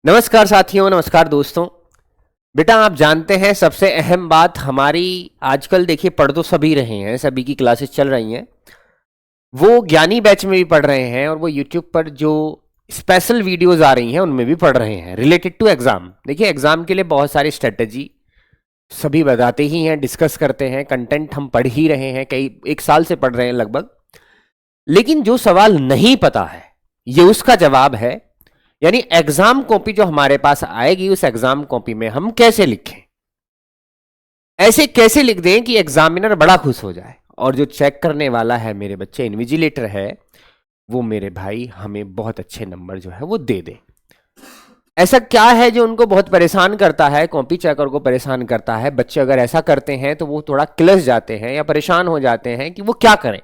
नमस्कार साथियों, नमस्कार दोस्तों। बेटा आप जानते हैं सबसे अहम बात हमारी आजकल देखिए पढ़ तो सभी रहे हैं, सभी की क्लासेस चल रही हैं। वो ज्ञानी बैच में भी पढ़ रहे हैं और वो यूट्यूब पर जो स्पेशल वीडियोस आ रही हैं उनमें भी पढ़ रहे हैं रिलेटेड टू एग्जाम। देखिए एग्जाम के लिए बहुत सारी स्ट्रेटजी सभी बताते ही हैं, डिस्कस करते हैं, कंटेंट हम पढ़ ही रहे हैं, कई एक साल से पढ़ रहे हैं लगभग। लेकिन जो सवाल नहीं पता है ये उसका जवाब है, यानी एग्जाम कॉपी जो हमारे पास आएगी उस एग्जाम कॉपी में हम कैसे लिखें, ऐसे कैसे लिख दें कि एग्जामिनर बड़ा खुश हो जाए और जो चेक करने वाला है मेरे बच्चे, इन्विजिलेटर है, वो मेरे भाई हमें बहुत अच्छे नंबर जो है वो दे दे। ऐसा क्या है जो उनको बहुत परेशान करता है, कॉपी चेकर को परेशान करता है? बच्चे अगर ऐसा करते हैं तो वो थोड़ा किलस जाते हैं या परेशान हो जाते हैं कि वो क्या करें।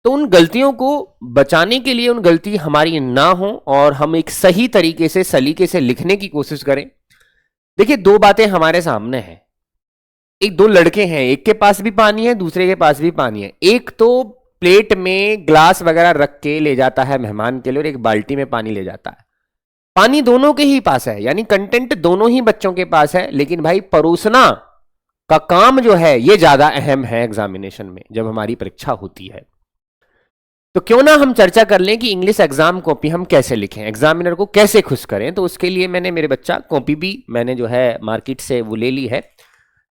तो उन गलतियों को बचाने के लिए, उन गलती हमारी ना हो और हम एक सही तरीके से सलीके से लिखने की कोशिश करें। देखिए दो बातें हमारे सामने हैं। एक दो लड़के हैं, एक के पास भी पानी है, दूसरे के पास भी पानी है। एक तो प्लेट में ग्लास वगैरह रख के ले जाता है मेहमान के लिए और एक बाल्टी में पानी ले जाता है। पानी दोनों के ही पास है, यानी कंटेंट दोनों ही बच्चों के पास है, लेकिन भाई परोसना का काम जो है ये ज्यादा अहम है एग्जामिनेशन में जब हमारी परीक्षा होती है। तो क्यों ना हम चर्चा कर लें कि इंग्लिश एग्जाम कॉपी हम कैसे लिखें, एग्जामिनर को कैसे खुश करें। तो उसके लिए मैंने मेरे बच्चा कॉपी भी मैंने जो है मार्केट से वो ले ली है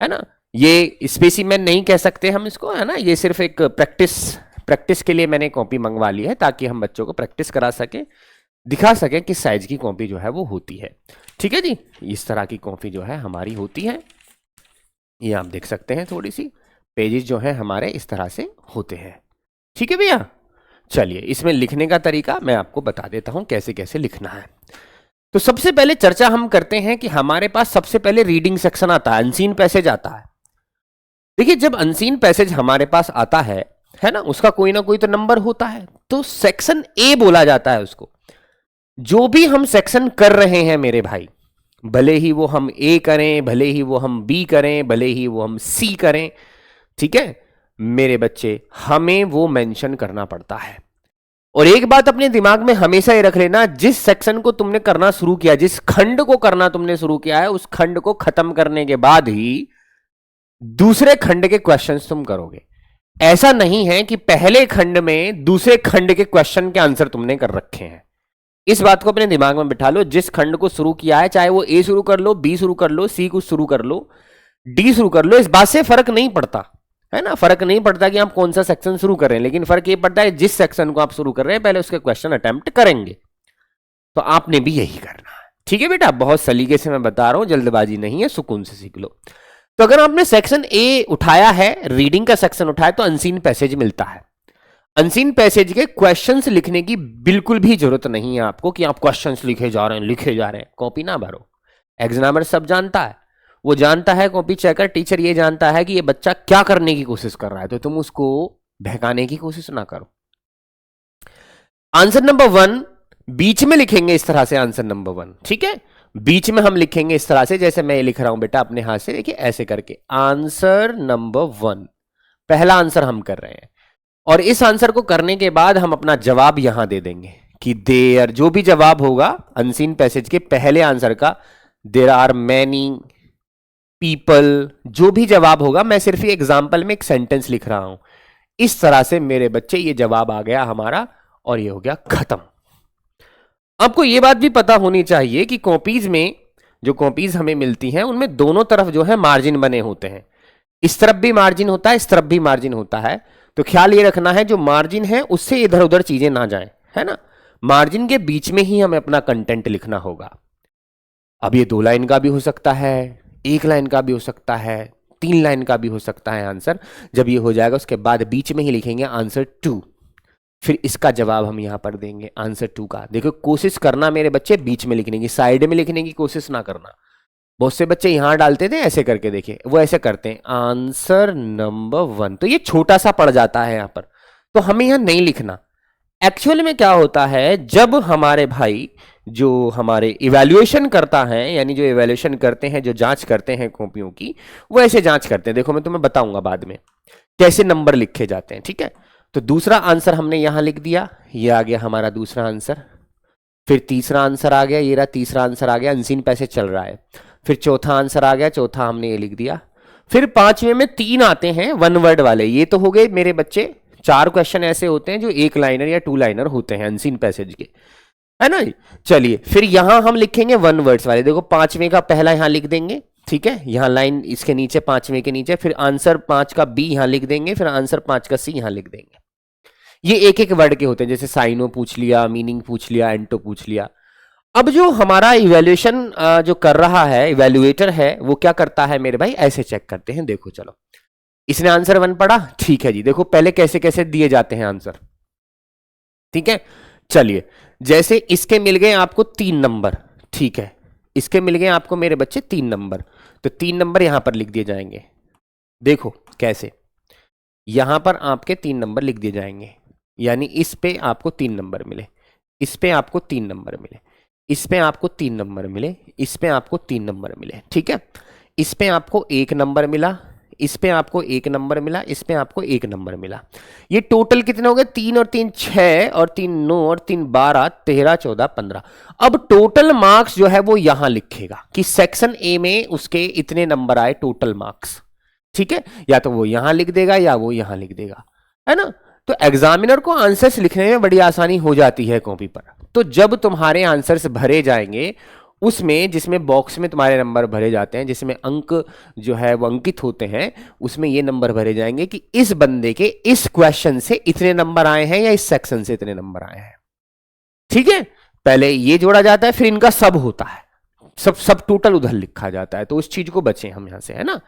ना। ये स्पेसिमेन नहीं कह सकते हम इसको, है ना। ये सिर्फ एक प्रैक्टिस के लिए मैंने कॉपी मंगवा ली है ताकि हम बच्चों को प्रैक्टिस करा सके, दिखा सके किस साइज की कॉपी जो है वो होती है। ठीक है जी, इस तरह की कॉपी जो है हमारी होती है। ये आप देख सकते हैं, थोड़ी सी पेजेस जो है हमारे इस तरह से होते हैं। ठीक है भैया, चलिए इसमें लिखने का तरीका मैं आपको बता देता हूं कैसे कैसे लिखना है। तो सबसे पहले चर्चा हम करते हैं कि हमारे पास सबसे पहले रीडिंग सेक्शन आता है, अनसीन पैसेज आता है। देखिए जब अनसीन पैसेज हमारे पास आता है ना, उसका कोई ना कोई तो नंबर होता है, तो सेक्शन ए बोला जाता है उसको। जो भी हम सेक्शन कर रहे हैं मेरे भाई, भले ही वो हम ए करें, भले ही वो हम बी करें, भले ही वो हम सी करें, ठीक है मेरे बच्चे, हमें वो मेंशन करना पड़ता है। और एक बात अपने दिमाग में हमेशा ये रख लेना, जिस सेक्शन को तुमने करना शुरू किया, जिस खंड को करना तुमने शुरू किया है, उस खंड को खत्म करने के बाद ही दूसरे खंड के क्वेश्चंस तुम करोगे। ऐसा नहीं है कि पहले खंड में दूसरे खंड के क्वेश्चन के आंसर तुमने कर रखे हैं। इस बात को अपने दिमाग में बिठा लो। जिस खंड को शुरू किया है, चाहे वो ए शुरू कर लो, बी शुरू कर लो, सी को शुरू कर लो, डी शुरू कर लो, इस बात से फर्क नहीं पड़ता, है ना। फर्क नहीं पड़ता कि आप कौन सा सेक्शन शुरू कर रहे हैं, लेकिन फर्क ये पड़ता है जिस सेक्शन को आप शुरू कर रहे हैं पहले उसके क्वेश्चन अटेम्प्ट करेंगे। तो आपने भी यही करना है। ठीक है बेटा, बहुत सलीके से मैं बता रहा हूं, जल्दबाजी नहीं है, सुकून से सीख लो। तो अगर आपने सेक्शन ए उठाया है, रीडिंग का सेक्शन उठाया, तो अनसीन पैसेज मिलता है। अनसीन पैसेज के क्वेश्चंस लिखने की बिल्कुल भी जरूरत नहीं है आपको कि आप क्वेश्चंस लिखे जा रहे हैं, कॉपी ना भरो। एग्जामिनर सब जानता है, वो जानता है, कॉपी चेकर टीचर ये जानता है कि ये बच्चा क्या करने की कोशिश कर रहा है, तो तुम उसको बहकाने की कोशिश ना करो। आंसर नंबर 1 बीच में लिखेंगे इस तरह से, आंसर नंबर 1, ठीक है। बीच में हम लिखेंगे इस तरह से, जैसे मैं ये लिख रहा हूं बेटा अपने हाथ से, देखिए ऐसे करके आंसर नंबर 1 पहला आंसर हम कर रहे हैं। और इस आंसर को करने के बाद हम अपना जवाब यहां दे देंगे कि देयर, जो भी जवाब होगा अनसीन पैसेज के पहले आंसर का, देयर आर मैनी पीपल, जो भी जवाब होगा, मैं सिर्फ ये एग्जाम्पल में एक सेंटेंस लिख रहा हूं। इस तरह से मेरे बच्चे ये जवाब आ गया हमारा और ये हो गया खत्म। आपको ये बात भी पता होनी चाहिए कि कॉपीज में, जो कॉपीज हमें मिलती हैं उनमें दोनों तरफ जो है मार्जिन बने होते हैं। इस तरफ भी मार्जिन होता है, इस तरफ भी मार्जिन होता है। तो ख्याल ये रखना है जो मार्जिन है उससे इधर उधर चीजें ना जाएं, है ना। मार्जिन के बीच में ही हमें अपना कंटेंट लिखना होगा। अब ये 2 लाइन का भी हो सकता है, 1 लाइन का भी हो सकता है, 3 लाइन का भी हो सकता है आंसर। जब ये हो जाएगा उसके बाद बीच में ही लिखेंगे आंसर 2, फिर इसका जवाब हम यहां पर देंगे आंसर 2 का। देखो कोशिश करना मेरे बच्चे बीच में लिखने की, साइड में लिखने की कोशिश ना करना। बहुत से बच्चे यहां डालते थे ऐसे करके, देखिए वो ऐसे करते हैं आंसर नंबर 1, तो ये छोटा सा पड़ जाता है यहां पर, तो हमें यहां नहीं लिखना। एक्चुअल में क्या होता है, जब हमारे भाई जो हमारे इवैल्यूएशन करता है, यानी जो इवैल्यूएशन करते हैं, जो जांच करते हैं कॉपियों की, वो ऐसे जांच करते हैं। देखो मैं तुम्हें बताऊंगा बाद में कैसे नंबर लिखे जाते हैं, ठीक है। तो दूसरा आंसर हमने यहां लिख दिया, ये आ गया हमारा दूसरा आंसर। फिर तीसरा आंसर आ गया, ये रहा तीसरा आंसर आ गया, अनसीन पैसेज चल रहा है। फिर चौथा आंसर आ गया, चौथा हमने ये लिख दिया। फिर पांचवें में 3 आते हैं वन वर्ड वाले। ये तो हो गए मेरे बच्चे 4 क्वेश्चन ऐसे होते हैं जो 1 लाइनर या 2 लाइनर होते हैं अनसीन पैसेज के, है ना। चलिए फिर यहां हम लिखेंगे वन वर्ड्स वाले। देखो पांचवें का पहला यहां लिख देंगे, ठीक है, यहां लाइन इसके नीचे पांचवें के नीचे। फिर आंसर 5 का बी यहां लिख देंगे, फिर आंसर 5 का सी यहां लिख देंगे। ये एक एक वर्ड के होते हैं, जैसे साइनो पूछ लिया, मीनिंग पूछ लिया, एंटो पूछ लिया। अब जो हमारा इवैल्यूएशन जो कर रहा है, इवैल्यूएटर है, वो क्या करता है मेरे भाई, ऐसे चेक करते हैं। देखो चलो, इसने आंसर 1 पढ़ा, ठीक है जी। देखो पहले कैसे कैसे दिए जाते हैं आंसर, ठीक है। चलिए जैसे इसके मिल गए आपको 3 नंबर, ठीक है, इसके मिल गए आपको मेरे बच्चे 3 नंबर, तो 3 नंबर यहां पर लिख दिए जाएंगे। देखो कैसे, यहां पर आपके 3 नंबर लिख दिए जाएंगे, यानी इस पे आपको 3 नंबर मिले, इस पे आपको 3 नंबर मिले, इस पे आपको 3 नंबर मिले, इस पे आपको 3 नंबर मिले, ठीक है। इस पे आपको 1 नंबर मिला, इस पे आपको 1 नंबर मिला, इस पे आपको 1 नंबर मिला। ये टोटल कितने हो गए, 3 और 3 6 और 3 9 और 3 12 13 14 15। अब टोटल मार्क्स जो है वो यहां लिखेगा कि सेक्शन ए में उसके इतने नंबर आए टोटल मार्क्स, ठीक है। या तो वो यहां लिख देगा या वो यहां लिख देगा, है ना। तो एग्जामिनर को आंसर्स लिखने में बड़ी आसानी हो जाती है कॉपी पर। तो जब तुम्हारे आंसर्स भरे जाएंगे उसमें, जिसमें बॉक्स में तुम्हारे नंबर भरे जाते हैं, जिसमें अंक जो है वो अंकित होते हैं, उसमें ये नंबर भरे जाएंगे कि इस बंदे के इस क्वेश्चन से इतने नंबर आए हैं या इस सेक्शन से इतने नंबर आए हैं, ठीक है। पहले ये जोड़ा जाता है, फिर इनका सब होता है, सब सब टोटल उधर लिखा जाता है। तो उस चीज को बचे हम यहां से, है ना।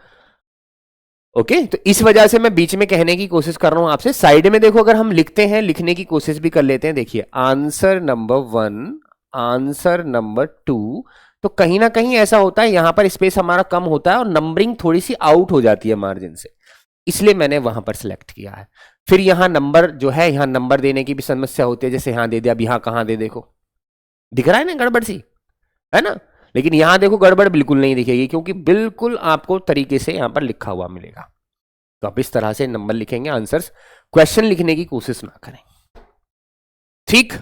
ओके तो इस वजह से मैं बीच में कहने की कोशिश कर रहा हूं आपसे, साइड में देखो अगर हम लिखते हैं, लिखने की कोशिश भी कर लेते हैं। देखिए आंसर नंबर 1, आंसर नंबर 2, तो कहीं ना कहीं ऐसा होता है यहां पर स्पेस हमारा कम होता है और नंबरिंग थोड़ी सी आउट हो जाती है मार्जिन से, इसलिए मैंने वहां पर सिलेक्ट किया है। फिर यहां नंबर जो है, यहां नंबर देने की भी समस्या होती है, जैसे यहां दे दिया, अब यहां कहां दे, देखो दिख रहा है ना गड़बड़ सी, है ना। लेकिन यहां देखो गड़बड़ बिल्कुल नहीं दिखेगी, क्योंकि बिल्कुल आपको तरीके से यहां पर लिखा हुआ मिलेगा। तो आप इस तरह से नंबर लिखेंगे, आंसर्स, क्वेश्चन लिखने की कोशिश ना करें, ठीक।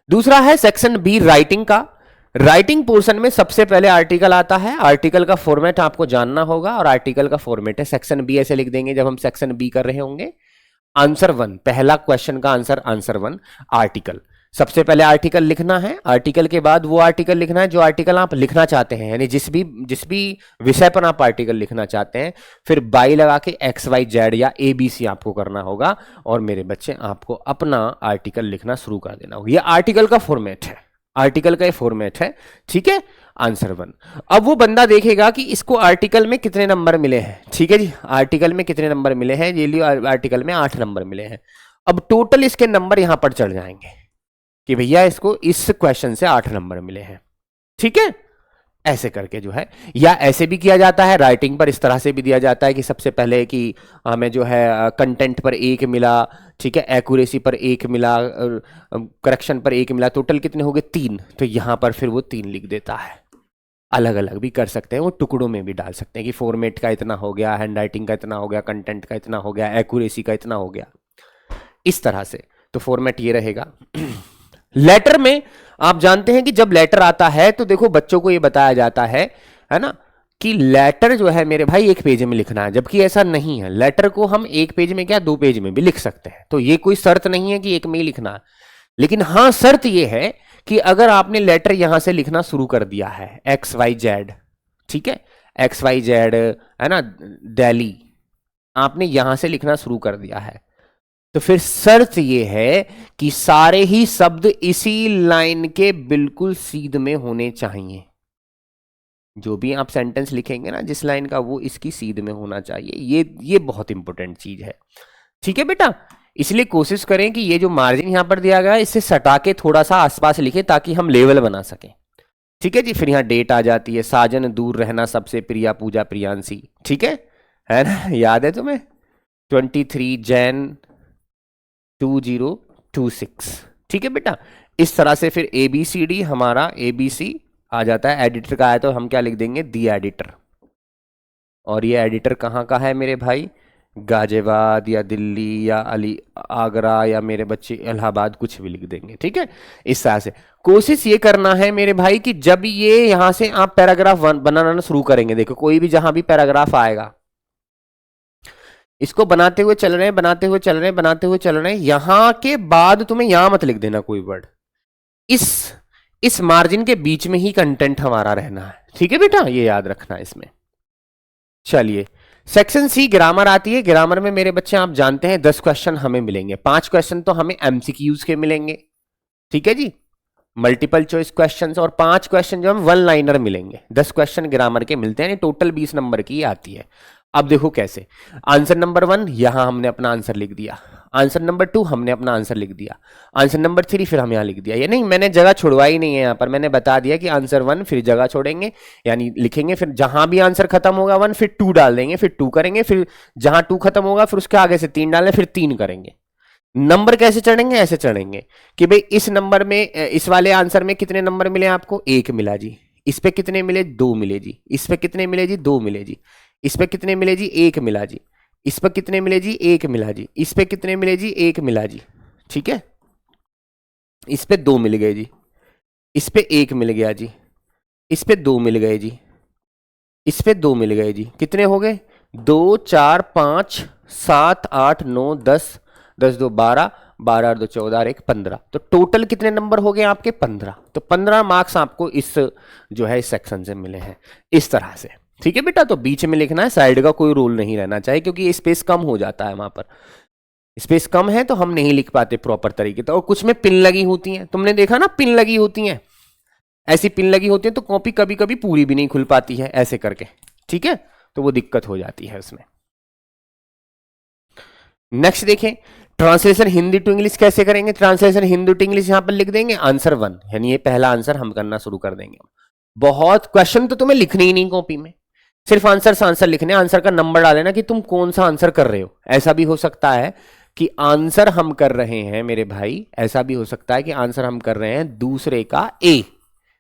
दूसरा है सेक्शन बी राइटिंग का। राइटिंग पोर्शन में सबसे पहले आर्टिकल आता है। आर्टिकल का फॉर्मेट आपको जानना होगा, और आर्टिकल का फॉर्मेट है सेक्शन बी, ऐसे लिख देंगे जब हम सेक्शन बी कर रहे होंगे। आंसर 1, पहला क्वेश्चन का आंसर, आंसर 1 आर्टिकल। सबसे पहले आर्टिकल लिखना है, आर्टिकल के बाद वो आर्टिकल लिखना है जो आर्टिकल आप लिखना चाहते हैं, यानी जिस भी विषय पर आप आर्टिकल लिखना चाहते हैं। फिर बाई लगा के एक्स वाई जेड या ए बी सी आपको करना होगा, और मेरे बच्चे आपको अपना आर्टिकल लिखना शुरू कर देना होगा। ये आर्टिकल का फॉर्मेट है, आर्टिकल का ये फॉर्मेट है, ठीक है। आंसर 1। अब वो बंदा देखेगा कि इसको आर्टिकल में कितने नंबर मिले हैं, ठीक है जी, आर्टिकल में कितने नंबर मिले हैं, ये लियो आर्टिकल में 8 नंबर मिले हैं। अब टोटल इसके नंबर यहां पर चढ़ जाएंगे कि भैया इसको इस क्वेश्चन से 8 नंबर मिले हैं, ठीक है। ऐसे करके जो है, या ऐसे भी किया जाता है राइटिंग पर, इस तरह से भी दिया जाता है कि सबसे पहले कि हमें जो है कंटेंट पर 1 मिला, ठीक है, एक्यूरेसी पर 1 मिला, करेक्शन पर 1 मिला, टोटल कितने हो गए 3, तो यहां पर फिर वो 3 लिख देता है। अलग अलग भी कर सकते हैं, वो टुकड़ों में भी डाल सकते हैं कि फॉर्मेट का इतना हो गया, हैंड राइटिंग का इतना हो गया, कंटेंट का इतना हो गया, एक्यूरेसी का इतना हो गया, इस तरह से। तो फॉर्मेट ये रहेगा। लेटर में आप जानते हैं कि जब लेटर आता है तो देखो बच्चों को ये बताया जाता है ना, कि लेटर जो है मेरे भाई 1 पेज में लिखना है, जबकि ऐसा नहीं है। लेटर को हम 1 पेज में क्या 2 पेज में भी लिख सकते हैं, तो ये कोई शर्त नहीं है कि 1 में ही लिखना है। लेकिन हाँ शर्त ये है कि अगर आपने लेटर यहां से लिखना शुरू कर दिया है, एक्स वाई जेड, ठीक है, एक्स वाई जेड, है ना, दिल्ली, आपने यहां से लिखना शुरू कर दिया है, तो फिर शर्त यह है कि सारे ही शब्द इसी लाइन के बिल्कुल सीध में होने चाहिए। जो भी आप सेंटेंस लिखेंगे ना जिस लाइन का, वो इसकी सीध में होना चाहिए। ये बहुत इंपॉर्टेंट चीज है, ठीक है बेटा। इसलिए कोशिश करें कि ये जो मार्जिन यहां पर दिया गया है इससे सटा के थोड़ा सा आसपास लिखें ताकि हम लेवल बना सकें, ठीक है जी। फिर यहां डेट आ जाती है, साजन दूर रहना सबसे प्रिया पूजा प्रियांशी, ठीक है ना, याद है तुम्हें, 23 जैन 2026, ठीक है बेटा। इस तरह से फिर ABCD हमारा ABC आ जाता है। एडिटर का है तो हम क्या लिख देंगे, दी एडिटर। और ये एडिटर कहाँ का है मेरे भाई, गाजियाबाद या दिल्ली या अली आगरा या मेरे बच्चे इलाहाबाद, कुछ भी लिख देंगे। ठीक है, इस तरह से कोशिश ये करना है मेरे भाई कि जब ये यहां से आप पैराग्राफ बनाना शुरू करेंगे, देखो कोई भी जहां भी पैराग्राफ आएगा, इसको बनाते हुए चल रहे हैं, बनाते हुए चल रहे हैं, बनाते हुए चल रहे हैं, यहां के बाद तुम्हें यहां मत लिख देना कोई वर्ड, इस मार्जिन के बीच में ही कंटेंट हमारा रहना है। ठीक है बेटा, ये याद रखना है इसमें। चलिए, सेक्शन सी ग्रामर आती है। ग्रामर में मेरे बच्चे आप जानते हैं 10 क्वेश्चन हमें मिलेंगे। 5 क्वेश्चन तो हमें एमसीक्यूज के मिलेंगे, ठीक है जी, मल्टीपल चॉइस क्वेश्चंस, और 5 क्वेश्चन जो हम वन लाइनर मिलेंगे। 10 क्वेश्चन ग्रामर के मिलते हैं, टोटल 20 नंबर की आती है। अब देखो कैसे, आंसर नंबर 1 यहां हमने अपना आंसर लिख दिया, आंसर नंबर 2 हमने अपना आंसर लिख दिया, आंसर नंबर 3 फिर हम यहां लिख दिया। ये नहीं, मैंने जगह छुड़वाई नहीं है, यहां पर मैंने बता दिया कि आंसर 1 फिर जगह छोड़ेंगे, यानी लिखेंगे, फिर जहां भी आंसर खत्म होगा 1 फिर 2 डाल देंगे, फिर 2 करेंगे, फिर जहां 2 खत्म होगा फिर उसके आगे से 3 डालें, फिर 3 करेंगे। नंबर कैसे चढ़ेंगे, ऐसे चढ़ेंगे कि भाई इस नंबर में, इस वाले आंसर में कितने नंबर मिले आपको, 1 मिला जी, इस पे कितने मिले, 2 मिले जी, इस पे कितने मिले जी, 2 मिले जी, इस पे कितने मिले जी, 1 मिला जी, इस पे कितने मिले जी, 1 मिला जी, इस पे कितने मिले जी, 1 मिला जी। ठीक है, इस पे 2 मिल गए जी, इस पे 1 मिल गया जी, इस पे 2 मिल गए जी, इस पे 2 मिल गए जी, कितने हो गए, 2 4 5 7 8 9 10, 10 2 12, 12 और 2 14 और 1 15, तो टोटल कितने नंबर हो गए आपके, 15। तो 15 मार्क्स आपको इस जो है इस सेक्शन से मिले हैं, इस तरह से। ठीक है बेटा, तो बीच में लिखना है, साइड का कोई रोल नहीं रहना चाहिए, क्योंकि ये स्पेस कम हो जाता है, वहां पर स्पेस कम है तो हम नहीं लिख पाते प्रॉपर तरीके से। और कुछ में पिन लगी होती हैं, तुमने देखा ना, पिन लगी होती हैं, ऐसी पिन लगी होती है तो कॉपी कभी कभी पूरी भी नहीं खुल पाती है ऐसे करके। ठीक है, तो वो दिक्कत हो जाती है उसमें। नेक्स्ट देखें, ट्रांसलेशन हिंदी टू इंग्लिश कैसे करेंगे। ट्रांसलेशन हिंदी टू इंग्लिश यहां पर लिख देंगे आंसर 1, यानी ये पहला आंसर हम करना शुरू कर देंगे। बहुत क्वेश्चन तो तुम्हें लिखने ही नहीं कॉपी में, सिर्फ आंसर से आंसर लिखने, आंसर का नंबर डालेना कि तुम कौन सा आंसर कर रहे हो। ऐसा भी हो सकता है कि आंसर हम कर रहे हैं मेरे भाई, ऐसा भी हो सकता है कि आंसर हम कर रहे हैं दूसरे का ए,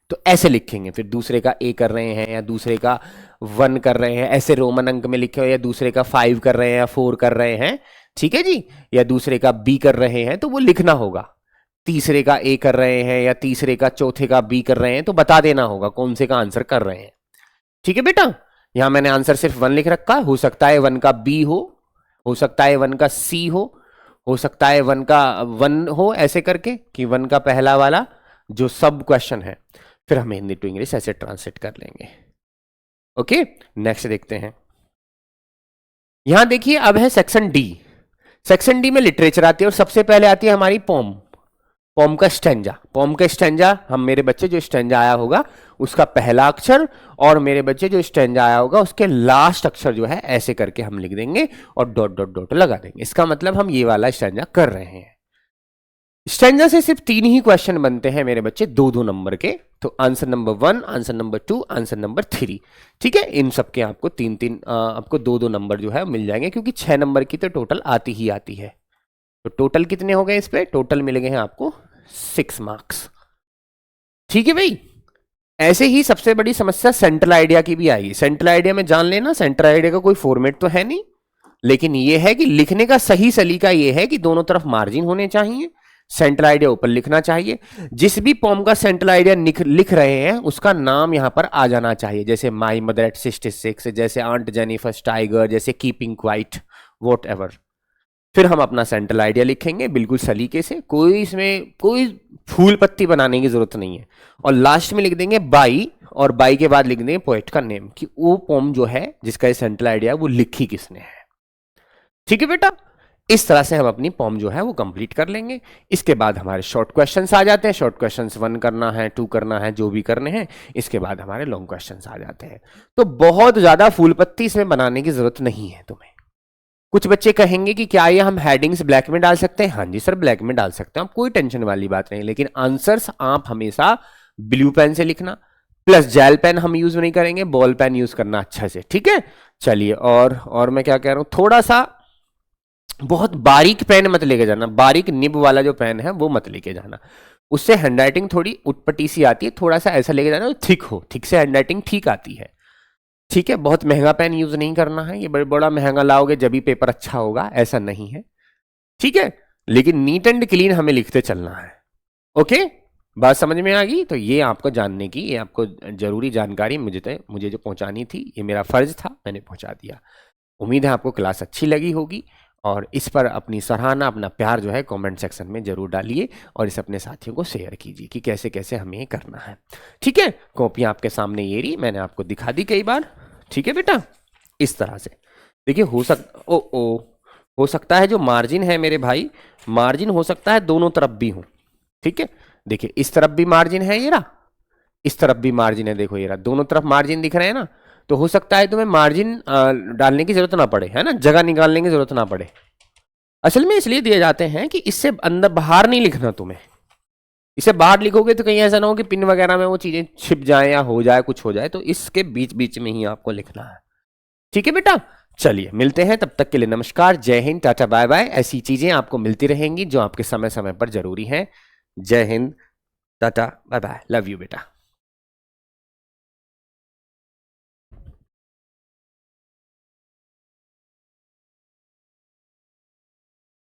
तो ऐसे लिखेंगे, फिर दूसरे का ए कर रहे हैं या दूसरे का 1 कर रहे हैं, ऐसे रोमन अंक में लिखे हो, या दूसरे का 5 कर रहे हैं या 4 कर रहे हैं, ठीक है जी, या दूसरे का बी कर रहे हैं, तो वो लिखना होगा। तीसरे का ए कर रहे हैं या तीसरे का चौथे का बी कर रहे हैं, तो बता देना होगा कौन से का आंसर कर रहे हैं। ठीक है बेटा, यहां मैंने आंसर सिर्फ 1 लिख रखा, हो सकता है 1 का बी हो सकता है 1 का सी हो सकता है 1 का 1 हो, ऐसे करके कि 1 का पहला वाला जो सब क्वेश्चन है, फिर हम हिंदी टू इंग्लिश ऐसे ट्रांसलेट कर लेंगे। ओके, नेक्स्ट देखते हैं। यहां देखिए, अब है सेक्शन डी। सेक्शन डी में लिटरेचर आती है और सबसे पहले आती है हमारी पोम, पोम का स्टेंजा। पोम का स्टेंजा हम मेरे बच्चे जो स्टेंजा आया होगा उसका पहला अक्षर, और मेरे बच्चे जो स्टेंजा आया होगा उसके लास्ट अक्षर जो है ऐसे करके हम लिख देंगे और डॉट डॉट डॉट लगा देंगे। इसका मतलब हम ये वाला स्टेंजा कर रहे हैं। स्टेंजा से सिर्फ 3 ही क्वेश्चन बनते हैं मेरे बच्चे, 2-2 नंबर के, तो answer number 1, answer number 2, answer number 3। ठीक है, इन सब के आपको 3-3 आपको 2-2 नंबर जो है मिल जाएंगे, क्योंकि 6 नंबर की तो टोटल आती ही आती है। तो टोटल कितने हो गए इस पे, टोटल मिल गए हैं आपको 6 मार्क्स। ठीक है भाई, ऐसे ही सबसे बड़ी समस्या सेंट्रल आइडिया की भी आएगी। सेंट्रल आइडिया में जान लेना, सेंट्रल आइडिया का कोई फॉर्मेट तो है नहीं, लेकिन ये है कि लिखने का सही सलीका ये है कि दोनों तरफ मार्जिन होने चाहिए, सेंट्रल आइडिया ऊपर लिखना चाहिए। जिस भी पॉम का सेंट्रल आइडिया लिख रहे हैं उसका नाम यहां पर आ जाना चाहिए, जैसे माई मदर एट 66, जैसे आंट जेनिफर्स टाइगर, जैसे कीपिंग क्वाइट, वॉट एवर। फिर हम अपना सेंट्रल आइडिया लिखेंगे बिल्कुल सलीके से, कोई इसमें कोई फूल पत्ती बनाने की जरूरत नहीं है। और लास्ट में लिख देंगे बाई, और बाई के बाद लिख देंगे पोएट का नेम, कि वो पोम जो है जिसका सेंट्रल आइडिया वो लिखी किसने है। ठीक है बेटा, इस तरह से हम अपनी पॉम जो है वो कंप्लीट कर लेंगे। इसके बाद हमारे शॉर्ट क्वेश्चंस आ जाते हैं। शॉर्ट क्वेश्चंस 1 करना है, 2 करना है, जो भी करने हैं। इसके बाद हमारे लॉन्ग क्वेश्चंस आ जाते हैं। तो बहुत ज्यादा फूल पत्ती इसमें बनाने की जरूरत नहीं है तुम्हें। कुछ बच्चे कहेंगे कि क्या ये हम हेडिंग्स ब्लैक में डाल सकते हैं। हाँ जी सर, ब्लैक में डाल सकते हैं, आप कोई टेंशन वाली बात नहीं। लेकिन आंसर्स आप हमेशा ब्लू पेन से लिखना, प्लस जेल पेन हम यूज नहीं करेंगे, बॉल पेन यूज करना अच्छे से। ठीक है, चलिए, और मैं क्या कह रहा हूं, थोड़ा सा बहुत बारीक पेन मत लेके जाना, बारीक निब वाला जो पेन है वो मत लेके जाना, उससे हैंडराइटिंग थोड़ी उटपटी सी आती है। थोड़ा सा ऐसा लेके जाना थिक हो, थिक से हैंडराइटिंग ठीक आती है। ठीक है, बहुत महंगा पेन यूज नहीं करना है, ये बड़ा महंगा लाओगे जब भी पेपर अच्छा होगा, ऐसा नहीं है। ठीक है, लेकिन नीट एंड क्लीन हमें लिखते चलना है। ओके, बात समझ में आ गई? तो ये आपको जानने की, ये आपको जरूरी जानकारी मुझे जो पहुंचानी थी, ये मेरा फर्ज था, मैंने पहुंचा दिया। उम्मीद है आपको क्लास अच्छी लगी होगी, और इस पर अपनी सराहना, अपना प्यार जो है कमेंट सेक्शन में जरूर डालिए, और इसे अपने साथियों को शेयर कीजिए कि कैसे कैसे हमें ये करना है। ठीक है, कॉपियां आपके सामने ये रही, मैंने आपको दिखा दी कई बार। ठीक है बेटा, इस तरह से देखिए, हो सकता है जो मार्जिन है मेरे भाई, मार्जिन हो सकता है दोनों तरफ भी हो। ठीक है, देखिए इस तरफ भी मार्जिन है ये रहा, इस तरफ भी मार्जिन है, देखो ये रहा, दोनों तरफ मार्जिन दिख रहे हैं ना। तो हो सकता है तुम्हें मार्जिन डालने की जरूरत ना पड़े, है ना, जगह निकालने की जरूरत ना पड़े। असल में इसलिए दिए जाते हैं कि इससे अंदर बाहर नहीं लिखना तुम्हें। इसे बाहर लिखोगे तो कहीं ऐसा ना हो कि पिन वगैरह में वो चीजें छिप जाए या हो जाए, कुछ हो जाए, तो इसके बीच बीच में ही आपको लिखना है। ठीक है बेटा, चलिए मिलते हैं, तब तक के लिए नमस्कार, जय हिंद, टाटा बाय बाय। ऐसी चीजें आपको मिलती रहेंगी जो आपके समय समय पर जरूरी हैं। जय Hind, tata bye bye, love you बेटा।